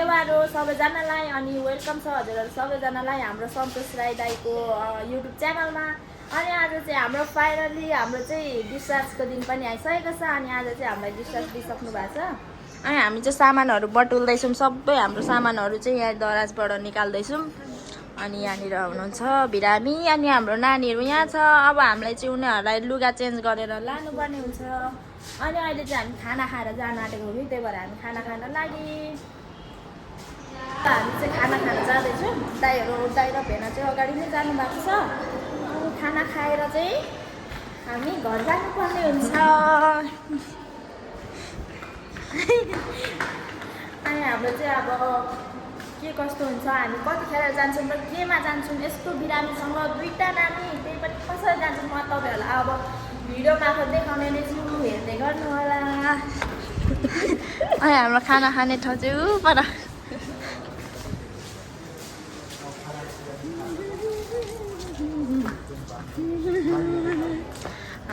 धन्यवाद हो सबैजनालाई अनि वेलकम छ हजुरहरू सबैजनालाई हाम्रो सन्तोष राई दाईको युट्युब च्यानलमा। अनि आज चाहिँ हाम्रो फाइनली हाम्रो चाहिँ डिस्चार्जको दिन पनि आइसकेको छ अनि आज चाहिँ हामीलाई डिस्चार्ज दिइसक्नु भएको छ। अनि हामी चाहिँ सामानहरू बटुल्दैछौँ, सबै हाम्रो सामानहरू चाहिँ यहाँ दराजबाट निकाल्दैछौँ। अनि यहाँनिर हुनुहुन्छ बिरामी अनि हाम्रो नानीहरू यहाँ छ। अब हामीलाई चाहिँ उनीहरूलाई लुगा चेन्ज गरेर लानुपर्ने हुन्छ। अनि अहिले चाहिँ हामी खाना खाएर जान आँटेको हो, त्यही भएर हामी खाना खान लागि हामी चाहिँ खाना खान जाँदैछौँ। दाई र भेना चाहिँ अगाडि नै जानुभएको छ। अनि खाना खाएर चाहिँ हामी घर जानुपर्ने हुन्छ। अनि हाम्रो चाहिँ अब के कस्तो हुन्छ, हामी कतिखेर जान्छौँ र केमा जान्छौँ, यस्तो बिरामीसँग दुईवटा नानी, त्यही पनि कसरी जान्छौँ म तपाईँहरूलाई अब भिडियो मार्फत देखाउने नै छु, हेर्दै गर्नु होला। अनि हाम्रो खाना खाने ठाउँ चाहिँ ऊ पर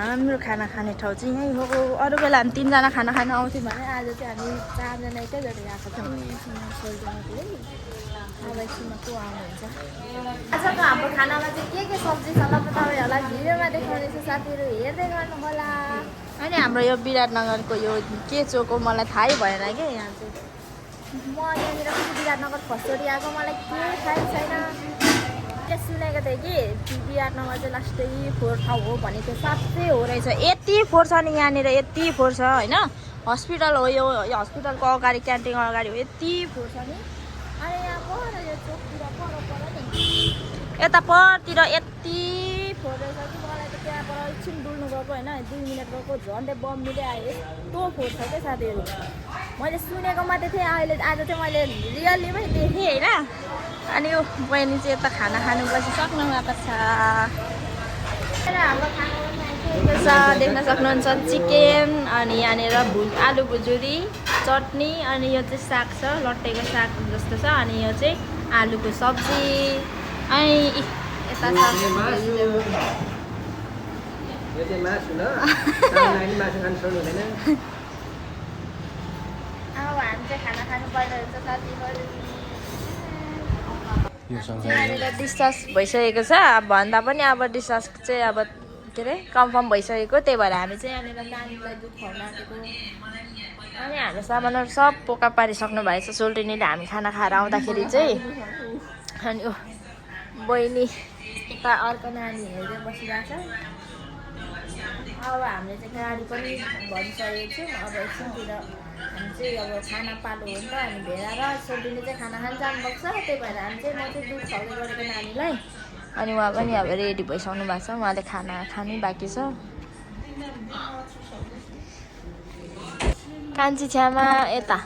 हाम्रो खाना खाने ठाउँ चाहिँ यहीँ हो। अरू बेला हामी 3 जना खाना खान आउँथ्यौँ भने आज चाहिँ हामी 4 जना एकैचोटि गएको छौँ। अब एकछिनमा को आउनुहुन्छ। आजको हाम्रो खानामा चाहिँ के सब्जी छ ल तपाईँहरूलाई भिडियोमा देखाउँदैछु, साथीहरू हेर्दै गर्नु होला। अनि हाम्रो यो विराटनगरको यो के चोक हो मलाई थाहै भएन क्या। यहाँ चाहिँ म यहाँनिर विराटनगर फर्स्टचोटि आएको, मलाई के थाहै छैन। सुनेको थिएँ कि विराटनगर चाहिँ लास्टै 4 ठाउँ हो भनेको, साँच्चै हो रहेछ। यति फोहोर छ नि यहाँनिर, यति फोहोर छ होइन। हस्पिटल हो यो हस्पिटलको अगाडि क्यान्टिन अगाडि हो, यति फोहोर छ नि। अनि यहाँ पर यो चोकतिर पर नि यता परतिर यति फोहोर रहेछ कि मलाई त त्यहाँ पर एकछिन डुल्नु गएको होइन, 2 मिनट गएको झन्डै बम मिले आयो। यस्तो फोहोर छ क्या साथीहरू, मैले सुनेको मात्रै थिएँ, अहिले आज चाहिँ मैले रियल्लीमै देखेँ होइन। अनि यो बहिनी चाहिँ यता खाना खानु बसिसक्नु भएको छ। हाम्रो खाना देख्न सक्नुहुन्छ चिकन, अनि यहाँनिर आलु भुजुरी, चटनी, अनि यो चाहिँ साग छ, लट्टेको साग जस्तो छ, अनि यो चाहिँ आलुको सब्जी, अनि यता छ अब हामी चाहिँ खाना खानु पर्ने हुन्छ साथीहरू। यहाँनिर डिस्चार्ज भइसकेको छ, अब भन्दा पनि अब डिस्चार्ज चाहिँ अब के अरे कन्फर्म भइसकेको, त्यही भएर हामी चाहिँ यहाँनिर नानीलाई दुध खुवाउन आँटेको। अनि हाम्रो सामानहरू सब पोका पारिसक्नु भएको छ सोल्टिनीले हामी खाना खाएर आउँदाखेरि चाहिँ। अनि ओ बहिनी यता अर्को नानी हेर्दै बसिरहेको छ। अब हामीले चाहिँ गाडी पनि भनिसकेको छौँ। अब एकछिनतिर हामी चाहिँ अब खाना पालो हो नि त, अनि भेरा र सोल्टिनी चाहिँ खाना खान जानुभएको छ, त्यही भएर हामी चाहिँ म चाहिँ दुध खुवाउँदै गरेको नानीलाई। अनि उहाँ पनि अब रेडी भइसक्नु भएको छ, उहाँले खाना खानै बाँकी छ। कान्छी छ्यामा यता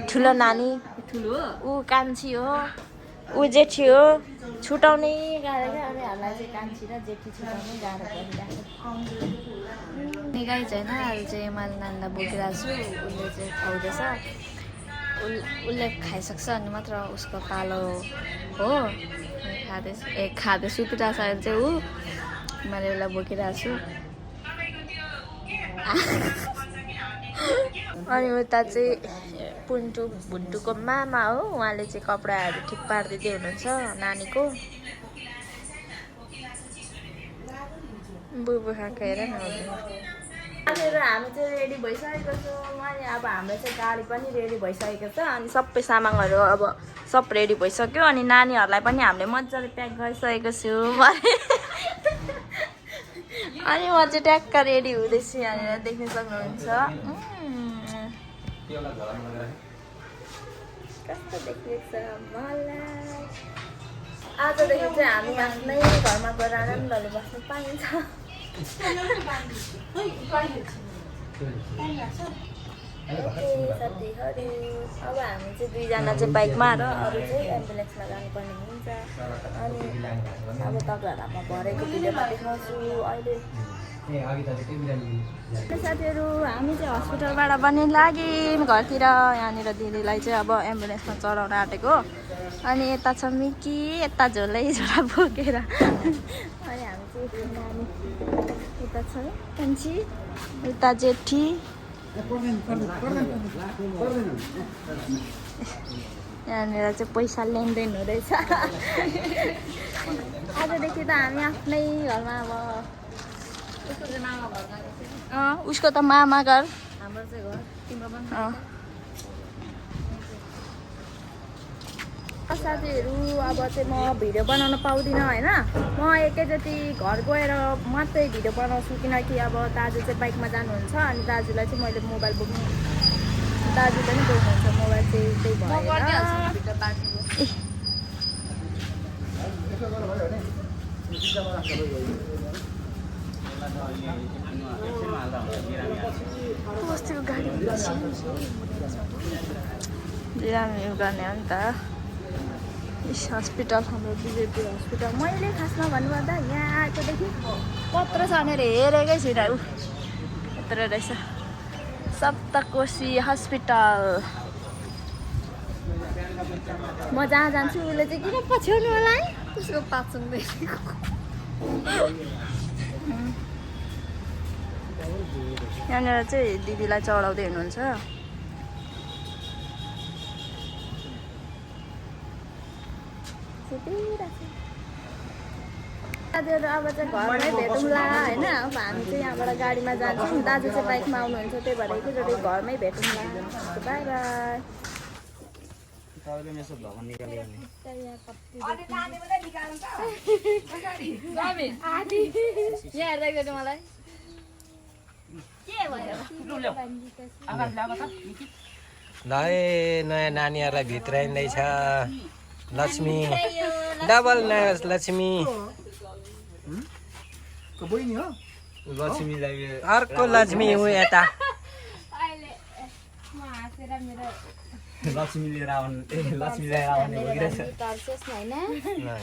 ठुलो नानी, ऊ कान्छी हो, ऊ जेठी हो, छुटाउनै गाह्रो क्या। अनि हामीलाई चाहिँ कान्छी र जेठी छुटाउनै गाह्रो परिरहेको गाई छैन। अहिले चाहिँ मैले नानीलाई बोकिरहेको छु, उसले चाहिँ खुवाउँदैछ, उसले खाइसक्छ अनि मात्र उसको पालो हो। खाँदै सुतिरहेको छ अहिले चाहिँ ऊ, मैले उसलाई बोकिरहेको छु। अनि उता चाहिँ भुन्टुको मामा हो, उहाँले चाहिँ कपडाहरू ठिक पारिदिँदै हुनुहुन्छ नानीको। बुबु खाएको हेर न। अनि हामी चाहिँ रेडी भइसकेको छौँ। अनि अब हाम्रो चाहिँ गाडी पनि रेडी भइसकेको छ, अनि सबै सामानहरू अब सब रेडी भइसक्यो। अनि नानीहरूलाई पनि हामीले मजाले प्याक गरिसकेको छु। अनि म चाहिँ ट्याक्क रेडी हुँदैछु, यहाँनिर देख्न सक्नुहुन्छ। कस्तो देखिन्छ मलाई। आजदेखि चाहिँ हामी आफ्नै घरमा गएर आनन्दले बस्नु पाइन्छ। साथीहरू अब हामी चाहिँ 2 जना चाहिँ बाइकमा र अरू चाहिँ एम्बुलेन्समा जानुपर्ने हुन्छ। अनि अब तपाईँहरूलाई म भरेको भिडियोमा देखाउँछु। अहिले साथीहरू हामी चाहिँ हस्पिटलबाट पनि लाग्यौँ घरतिर। यहाँनिर दिदीलाई चाहिँ अब एम्बुलेन्समा चढाउन आँटेको। अनि यता छ मिकी, यता झोलै झोला बोकेर। अनि हामी चाहिँ नानी उता छ कान्छी, उता जेठी, यहाँनिर चाहिँ पैसा लेनदेन हुँदैछ आजदेखि त हामी आफ्नै घरमा अब उसको त मामा घर हाम्रो चाहिँ घर तिम्रो पनि साथीहरू अब चाहिँ म भिडियो बनाउन पाउँदिनँ होइन म एकैचोटि घर गएर मात्रै भिडियो बनाउँछु किनकि अब दाजु चाहिँ बाइकमा जानुहुन्छ अनि दाजुलाई चाहिँ मैले मोबाइल बोक्नु दाजुले नै बोक्नुहुन्छ मोबाइल चाहिँ त्यही भएर बस्तीको गाडी बिरामी गर्ने हो नि त हस्पिटल हाम्रो बिजेपी हस्पिटल मैले खासमा भन्नुपर्दा यहाँ आएकोदेखि पत्र छानेर हेरेकै छुइनँ यत्रो रहेछ सप्तकोशी हस्पिटल म जहाँ जान्छु उसले चाहिँ किन पछ्याउनु होला है उसको पाचुङ्दै यहाँनिर चाहिँ दिदीलाई चढाउँदै हुनुहुन्छ दाजुहरू अब चाहिँ घरमै भेटौँला होइन अब हामी चाहिँ यहाँबाट गाडीमा जान्छौँ दाजु चाहिँ बाइकमा आउनुहुन्छ त्यही भएर एकैचोटि घरमै भेटौँला बाई बाई मलाई नयाँ नानीहरूलाई भित्राइँदैछ लक्ष्मी डबल लक्ष्मी अर्को लक्ष्मी हो यता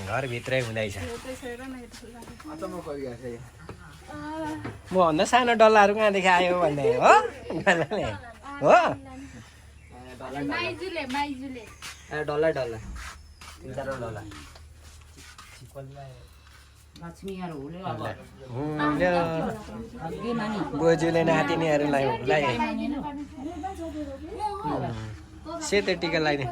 घरभित्रै हुँदैछ म भन्दा सानो डल्लाहरू कहाँदेखि आयो भन्ने हो हो डल्ला डल्ला बोजूले नातिनीहरूलाई सेतो टिका लगाइदिए